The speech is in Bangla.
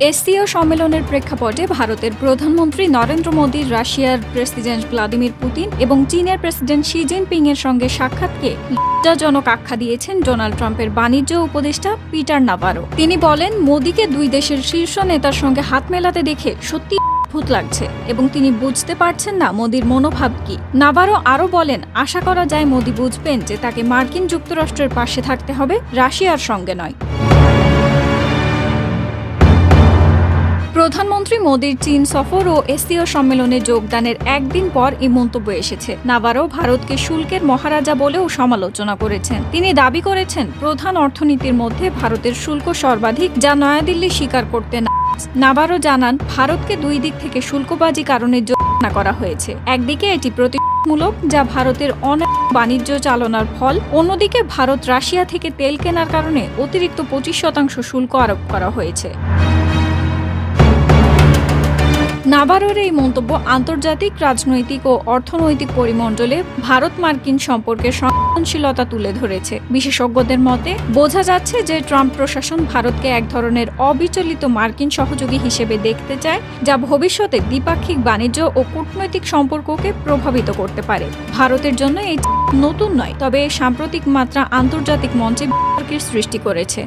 এসসিও সম্মেলনের প্রেক্ষাপটে ভারতের প্রধানমন্ত্রী নরেন্দ্র মোদী, রাশিয়ার প্রেসিডেন্ট ভ্লাদিমির পুতিন এবং চীনের প্রেসিডেন্ট শি জিনপিং এর সঙ্গে সাক্ষাৎকে লজ্জাজনক আখ্যা দিয়েছেন ডোনাল্ড ট্রাম্পের বাণিজ্য উপদেষ্টা পিটার নাভারো। তিনি বলেন, মোদীকে দুই দেশের শীর্ষ নেতার সঙ্গে হাত মেলাতে দেখে সত্যি অদ্ভুত লাগছে এবং তিনি বুঝতে পারছেন না মোদীর মনোভাব কি। নাভারো আরও বলেন, আশা করা যায় মোদী বুঝবেন যে তাকে মার্কিন যুক্তরাষ্ট্রের পাশে থাকতে হবে, রাশিয়ার সঙ্গে নয়। প্রধানমন্ত্রী মোদীর চীন সফর ও এসসিও সম্মেলনে যোগদানের একদিন পর এই মন্তব্য এসেছে। নাভারো ভারতকে শুল্কের মহারাজা বলেও সমালোচনা করেছেন। তিনি দাবি করেছেন, প্রধান অর্থনীতির মধ্যে ভারতের শুল্ক সর্বাধিক, যা নয়াদিল্লি স্বীকার করতে না। নাভারো জানান, ভারতকে দুই দিক থেকে শুল্কবাজি কারণে জরিমানা করা হয়েছে। একদিকে এটি প্রতিশোধমূলক, যা ভারতের অন্যায় বাণিজ্য চালনার ফল, অন্যদিকে ভারত রাশিয়া থেকে তেল কেনার কারণে অতিরিক্ত 25% শুল্ক আরোপ করা হয়েছে। নাভারোর এই মন্তব্য আন্তর্জাতিক রাজনৈতিক ও অর্থনৈতিক পরিমণ্ডলে ভারত মার্কিন সম্পর্কের সংবেদনশীলতা তুলে ধরেছে। বিশেষজ্ঞদের মতে বোঝা যাচ্ছে যে ট্রাম্প প্রশাসন ভারতকে এক ধরনের অবিচলিত মার্কিন সহযোগী হিসেবে দেখতে চায়, যা ভবিষ্যতে দ্বিপাক্ষিক বাণিজ্য ও কূটনৈতিক সম্পর্ককে প্রভাবিত করতে পারে। ভারতের জন্য এটি নতুন নয়, তবে সাম্প্রতিক মাত্রা আন্তর্জাতিক মঞ্চে বিতর্কের সৃষ্টি করেছে।